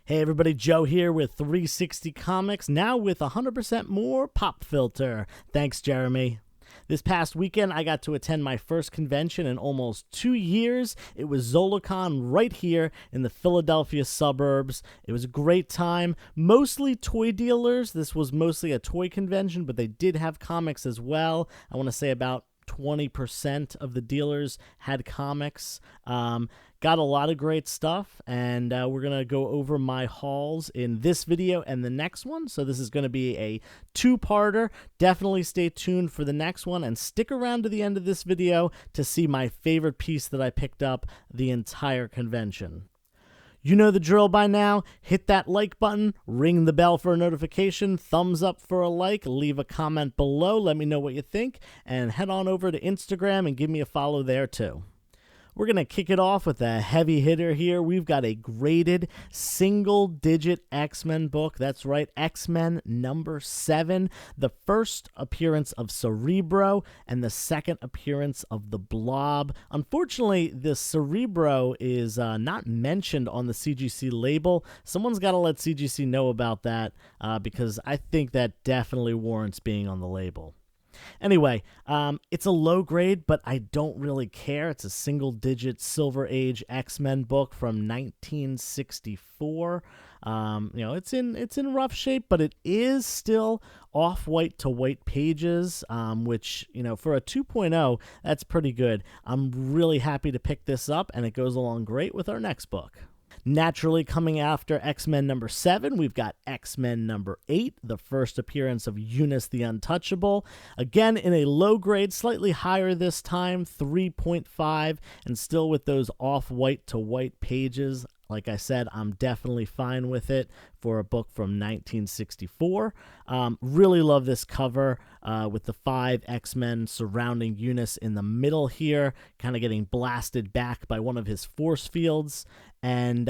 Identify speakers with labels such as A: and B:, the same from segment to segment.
A: Hey everybody, Joe here with 360 Comics, now with 100% more pop filter. Thanks, Jeremy. This past weekend, I got to attend my first convention in almost 2 years. It was Zolocon right here in the Philadelphia suburbs. It was a great time. Mostly toy dealers. This was mostly a toy convention, but they did have comics as well. I want to say about 20% of the dealers had comics. Got a lot of great stuff, and we're going to go over my hauls in this video and the next one. So this is going to be a two-parter. Definitely stay tuned for the next one, and stick around to the end of this video to see my favorite piece that I picked up the entire convention. You know the drill by now. Hit that like button, ring the bell for a notification, thumbs up for a like, leave a comment below, let me know what you think, and head on over to Instagram and give me a follow there too. We're going to kick it off with a heavy hitter here. We've got a graded single-digit X-Men book. That's right, X-Men number 7. The first appearance of Cerebro and the second appearance of the Blob. Unfortunately, the Cerebro is not mentioned on the CGC label. Someone's got to let CGC know about that because I think that definitely warrants being on the label. Anyway, it's a low grade, but I don't really care. It's a single-digit Silver Age X-Men book from 1964. It's in rough shape, but it is still off-white to white pages, which, for a 2.0, that's pretty good. I'm really happy to pick this up, and it goes along great with our next book. Naturally, coming after X-Men number 7, we've got X-Men number 8, the first appearance of Unus the Untouchable. Again, in a low grade, slightly higher this time, 3.5, and still with those off-white to white pages. Like I said, I'm definitely fine with it for a book from 1964. Really love this cover with the 5 X-Men surrounding Unus in the middle here, kind of getting blasted back by one of his force fields. And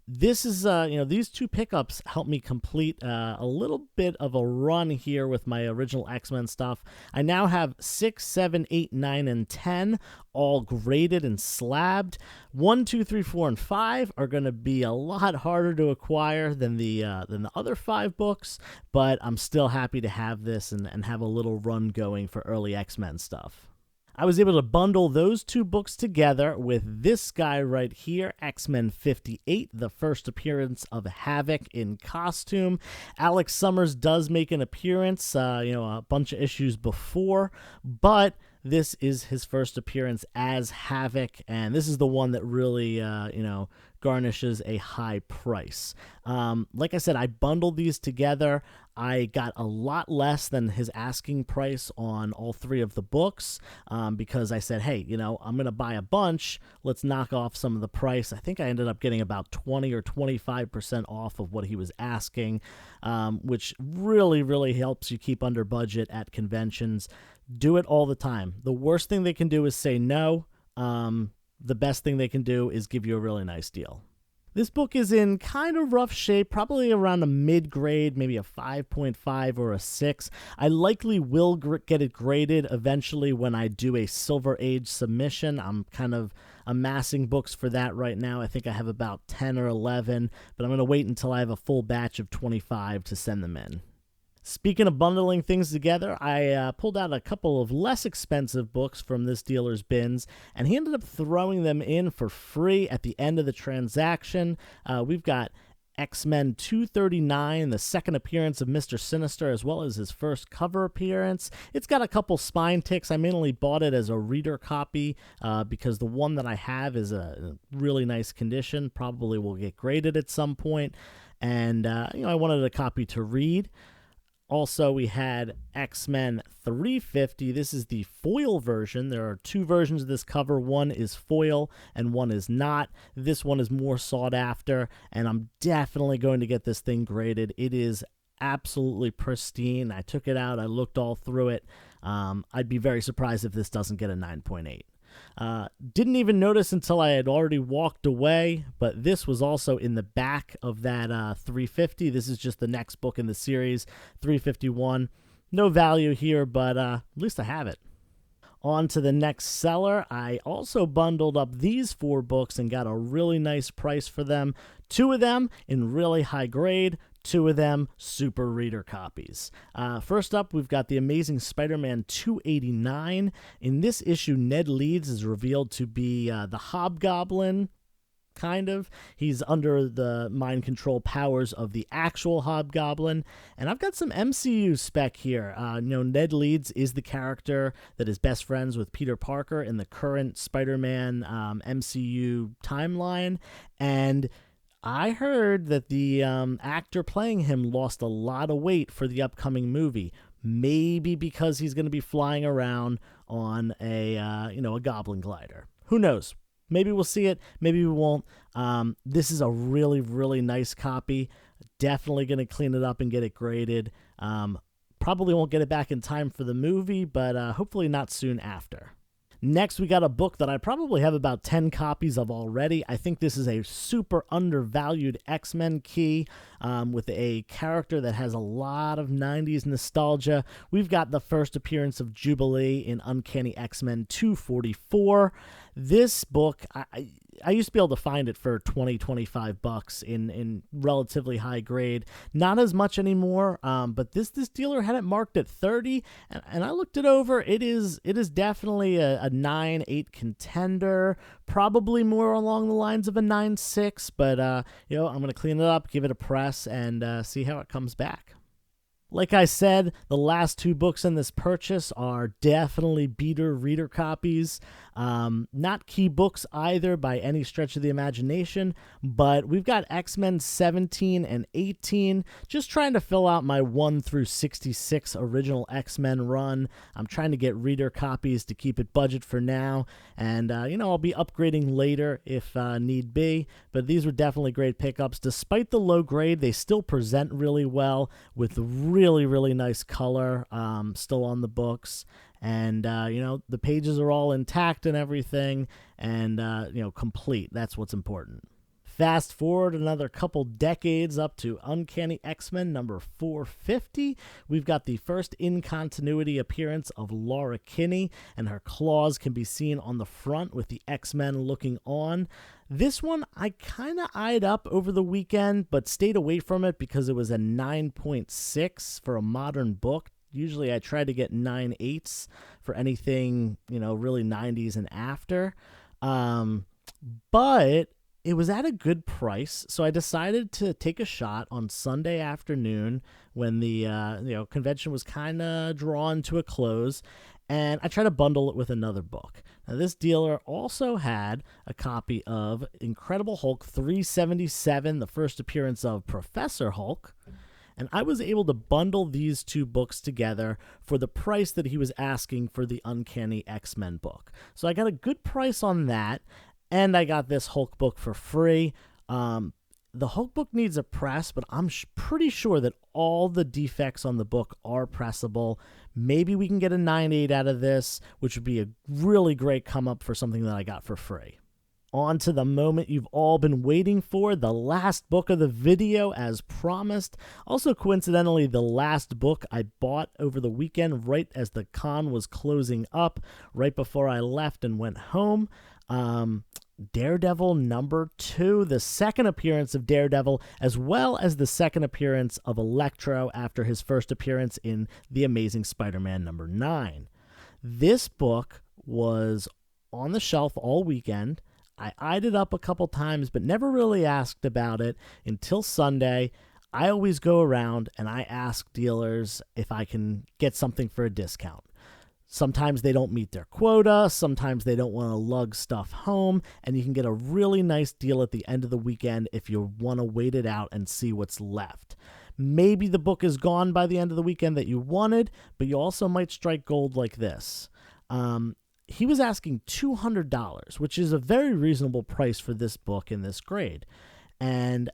A: this is, these two pickups help me complete a little bit of a run here with my original X-Men stuff. I now have 6, 7, 8, 9, and 10 all graded and slabbed. 1, 2, 3, 4, and 5 are going to be a lot harder to acquire than the other 5 books, but I'm still happy to have this and have a little run going for early X-Men stuff. I was able to bundle those two books together with this guy right here, X-Men 58, the first appearance of Havoc in costume. Alex Summers does make an appearance, a bunch of issues before, but this is his first appearance as Havoc, and this is the one that really, garnishes a high price. Like I said, I bundled these together. I got a lot less than his asking price on all 3 of the books because I said, hey, I'm going to buy a bunch. Let's knock off some of the price. I think I ended up getting about 20 or 25% off of what he was asking, which really, really helps you keep under budget at conventions. Do it all the time. The worst thing they can do is say no. The best thing they can do is give you a really nice deal. This book is in kind of rough shape, probably around a mid-grade, maybe a 5.5 or a 6. I likely will get it graded eventually when I do a Silver Age submission. I'm kind of amassing books for that right now. I think I have about 10 or 11, but I'm going to wait until I have a full batch of 25 to send them in. Speaking of bundling things together, I pulled out a couple of less expensive books from this dealer's bins, and he ended up throwing them in for free at the end of the transaction. We've got X-Men 239, the second appearance of Mr. Sinister, as well as his first cover appearance. It's got a couple spine ticks. I mainly bought it as a reader copy because the one that I have is a really nice condition. Probably will get graded at some point, and I wanted a copy to read. Also, we had X-Men 350. This is the foil version. There are 2 versions of this cover. One is foil and one is not. This one is more sought after, and I'm definitely going to get this thing graded. It is absolutely pristine. I took it out. I looked all through it. I'd be very surprised if this doesn't get a 9.8. Didn't even notice until I had already walked away, but this was also in the back of that 350. This is just the next book in the series, 351. No value here, but at least I have it. On to the next seller. I also bundled up these 4 books and got a really nice price for them. 2 of them in really high grade, 2 of them super reader copies. First up, we've got The Amazing Spider-Man 289. In this issue, Ned Leeds is revealed to be the Hobgoblin, kind of. He's under the mind control powers of the actual Hobgoblin. And I've got some MCU spec here. Ned Leeds is the character that is best friends with Peter Parker in the current Spider-Man MCU timeline. And I heard that the actor playing him lost a lot of weight for the upcoming movie. Maybe because he's going to be flying around on a goblin glider. Who knows? Maybe we'll see it. Maybe we won't. This is a really, really nice copy. Definitely going to clean it up and get it graded. Probably won't get it back in time for the movie, but hopefully not soon after. Next, we got a book that I probably have about 10 copies of already. I think this is a super undervalued X-Men key with a character that has a lot of 90s nostalgia. We've got the first appearance of Jubilee in Uncanny X-Men 244. This book, I used to be able to find it for $20-25 in relatively high grade. Not as much anymore, but this dealer had it marked at $30, and I looked it over. It is definitely a 9-8 contender, probably more along the lines of a 9-6, but I'm going to clean it up, give it a press, and see how it comes back. Like I said, the last 2 books in this purchase are definitely beater reader copies. Not key books either by any stretch of the imagination, but we've got X-Men 17 and 18, just trying to fill out my 1 through 66 original X-Men run. I'm trying to get reader copies to keep it budget for now, and I'll be upgrading later if need be, but these were definitely great pickups. Despite the low grade, they still present really well with really, really nice color still on the books. And, the pages are all intact and everything and, complete. That's what's important. Fast forward another couple decades up to Uncanny X-Men number 450. We've got the first in-continuity appearance of Laura Kinney, and her claws can be seen on the front with the X-Men looking on. This one I kind of eyed up over the weekend, but stayed away from it because it was a 9.6 for a modern book. Usually I try to get 9.8s for anything, really 90s and after. But it was at a good price, so I decided to take a shot on Sunday afternoon when the convention was kind of drawn to a close, and I tried to bundle it with another book. Now, this dealer also had a copy of Incredible Hulk 377, the first appearance of Professor Hulk, and I was able to bundle these 2 books together for the price that he was asking for the Uncanny X-Men book. So I got a good price on that, and I got this Hulk book for free. The Hulk book needs a press, but I'm pretty sure that all the defects on the book are pressable. Maybe we can get a 9.8 out of this, which would be a really great come-up for something that I got for free. On to the moment you've all been waiting for, the last book of the video as promised. Also, coincidentally, the last book I bought over the weekend right as the con was closing up, right before I left and went home. Daredevil number 2, the second appearance of Daredevil, as well as the second appearance of Electro after his first appearance in The Amazing Spider-Man number 9. This book was on the shelf all weekend. I eyed it up a couple times, but never really asked about it until Sunday. I always go around and I ask dealers if I can get something for a discount. Sometimes they don't meet their quota, sometimes they don't want to lug stuff home, and you can get a really nice deal at the end of the weekend if you want to wait it out and see what's left. Maybe the book is gone by the end of the weekend that you wanted, but you also might strike gold like this. He was asking $200, which is a very reasonable price for this book in this grade. And,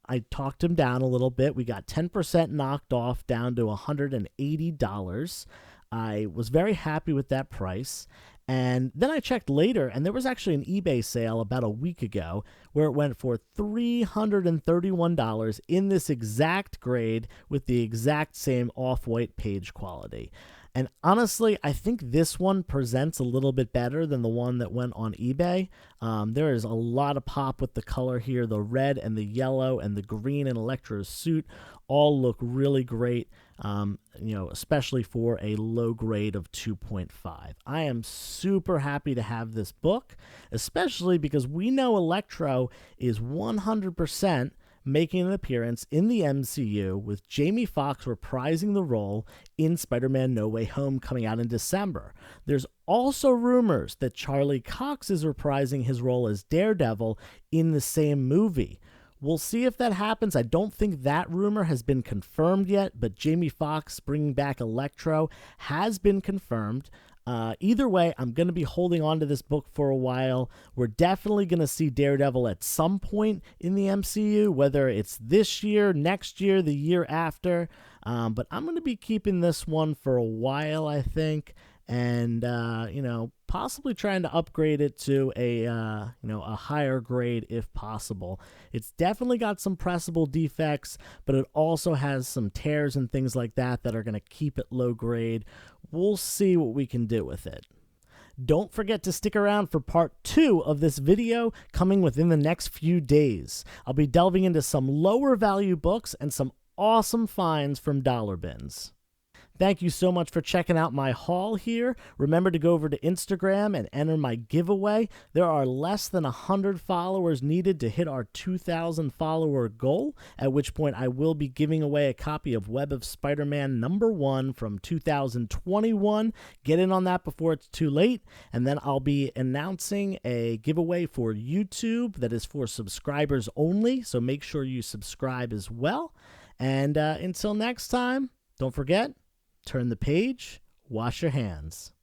A: I talked him down a little bit. We got 10% knocked off down to $180. I was very happy with that price. And then I checked later, and there was actually an eBay sale about a week ago where it went for $331 in this exact grade with the exact same off-white page quality. And honestly, I think this one presents a little bit better than the one that went on eBay. There is a lot of pop with the color here. The red and the yellow and the green in Electro's suit all look really great, especially for a low grade of 2.5. I am super happy to have this book, especially because we know Electro is 100% making an appearance in the MCU, with Jamie Foxx reprising the role in Spider-Man No Way Home coming out in December. There's also rumors that Charlie Cox is reprising his role as Daredevil in the same movie. We'll see if that happens. I don't think that rumor has been confirmed yet, but Jamie Foxx bringing back Electro has been confirmed. Either way, I'm going to be holding on to this book for a while. We're definitely going to see Daredevil at some point in the MCU, whether it's this year, next year, the year after. But I'm going to be keeping this one for a while, I think, and possibly trying to upgrade it to a higher grade if possible. It's definitely got some pressable defects, but it also has some tears and things like that are going to keep it low grade. We'll see what we can do with it. Don't forget to stick around for part 2 of this video coming within the next few days. I'll be delving into some lower value books and some awesome finds from dollar bins. Thank you so much for checking out my haul here. Remember to go over to Instagram and enter my giveaway. There are less than 100 followers needed to hit our 2,000 follower goal, at which point I will be giving away a copy of Web of Spider-Man #1 from 2021. Get in on that before it's too late, and then I'll be announcing a giveaway for YouTube that is for subscribers only, so make sure you subscribe as well. And until next time, don't forget, turn the page, wash your hands.